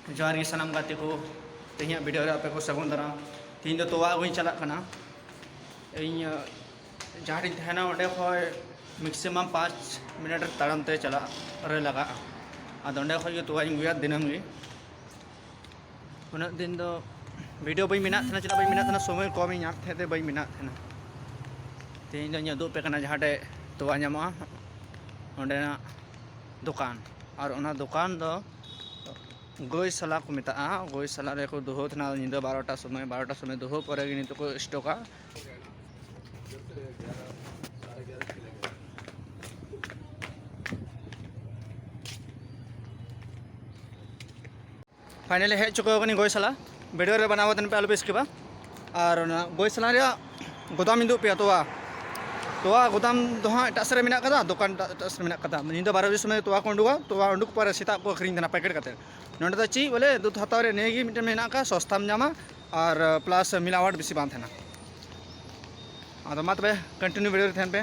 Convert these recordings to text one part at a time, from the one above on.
जोहार गे सानाम गाते को तेहिया वीडियो रे आपे को सगुन दाराम तीन दो तोवा अगुई चला कना इन जहाँ तहना ओडे खय मैक्सिमम 5 मिनट ताड़ाम ते चला रे लगा आद ओडे खय तोवा गुया दिनम गे उना दिन दो वीडियो बई मिना थना चला बई मिना थना समय कम ᱧᱟᱢ थे बई मिना थना तीन दो ᱧᱟ दो पे कना जहाँ तोवा ᱧᱟᱢᱚᱜᱼᱟ ओंडेना दुकान और ओना दुकान दो गौशाला को मेता गौशाला रे को दोहो थना निंदा 12टा समय दोहो पर नित को स्टॉका फाइनली हेज चुका गौशाला वीडियो रे बनावत पे आलू इसके बाद और गौशाला रे गोदाम इंदु पे तोवा गोदाम दो हाँ एट सरे मेना कदा दुकान एट सरे मेना कदा निंदा 12 बजे समय तोवा को उडुगा तोवा उडुक पर सेता को अखरिंग देना पैकेट कते नोंडे दा ची बोले दूध हताव रे नेगी मिटे मेना का सस्ता में जामा और प्लस मिलावट बेसी बांध थेना आदो मा तबे कंटिन्यू वीडियो रे थेन पे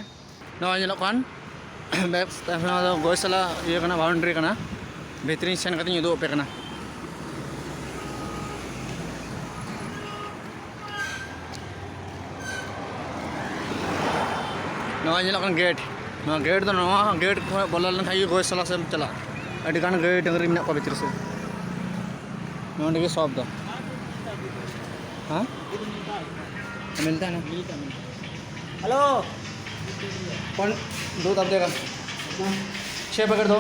नो आजलो कान बैक तफना दो गौशाला ये कना बाउंड्री कना भीतरी सेन कते युदो पे कना नवा जेलोकन गेट दो नवा गेट बोला खाई गौशाला से चला अडिगान गाय डंगरी मेना को भीतर से नोंडे के शॉप दो हाँ मिलता है ना हेलो कौन दूध आप देगा 6 पैकेट दो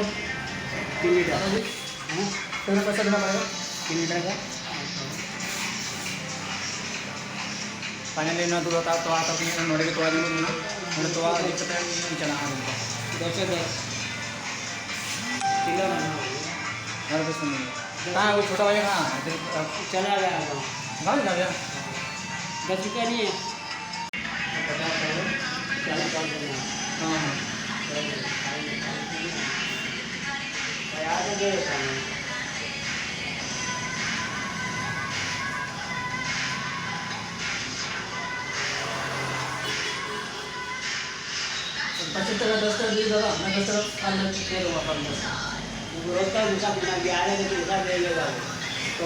3 लीटर कितना पैसा देना पड़ेगा 3 लीटर का फाइनली ना दूध आता तो आता कि नोड़े के तोड़ा दूध ना नोड़े तोड़ा अधिक पता नहीं चला आ रहा 2 से 10 किलो ना घर पे सुनिए कहाँ वो छोटा भाई कहाँ चला गया गाँव जा गया 10 रुपया नहीं है 50 हाँ यार दे पच्चीस टका 10 टका दे दादा मैं 10 टका अलग दे दूँगा 15 रोज का हिसाब बना के आ रहे थे हिसाब ले लेगा तो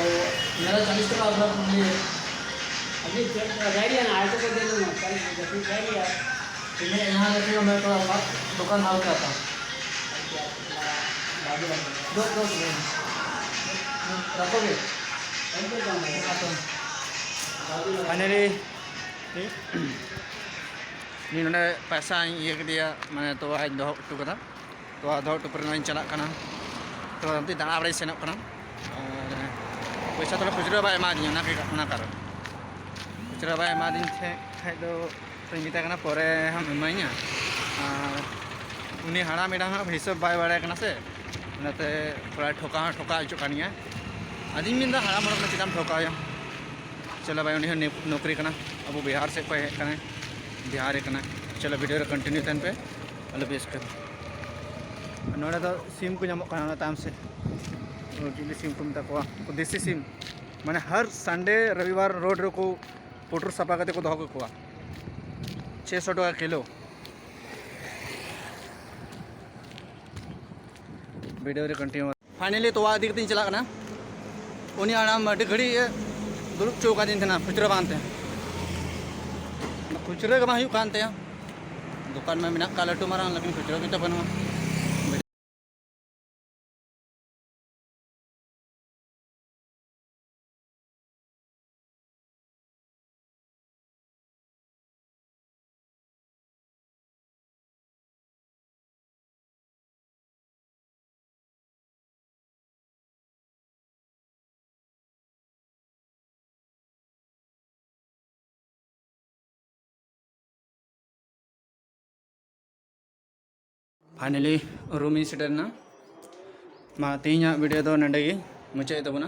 मेरा 40 टका अलग लिए अभी गाड़ी ना आए तो दे दूँगा 40 गाड़ी यार तो मैं यहाँ लेके मैं थोड़ा बात दुकान हाल के आता दो रखोगे फाइनली नी पैसा ये दिया मैंने तो आज दो टू कदा तो दो टू पर चला कना तो अंति दाना बड़े सेनक कना पैसा तो खुचरा बाय एमा दिया ना कारण खुचरा बाय एमा दिन थे खाय दो तो मिता कना परे हम एमाइया उनी हाड़ा मेडा हम हिसाब बाय बाड़े कना से नाते थोड़ा ठोका हजू कानिया आदि मिंदा हाड़ा मरक ना चिदाम ठोका चलो भाई उन्हें नौकरी कना अब बिहार से कोई कना बिहार कना चलो वीडियो रे कंटिन्यू तन पे अलग बेस कर नोड़ा तो सिम को नामक कना ताम से चिली सिम को मता को देसी सिम माने हर संडे रविवार रोड रे को पोटर सफा करते को दहो को 600 टका किलो वीडियो रे कंटिन्यू फाइनली तो आदि दिन चला कना उनी आराम अडी घड़ी दुरुप चौका दिन थे खुचरा बांधते खुचरा के बाहु कानते दुकान में मेना का लट्टू मारा लेकिन खुचरा की तो बनवा फाइनली रूम सेटरना मा तीन वीडियो दो नंडे मुचाई तबना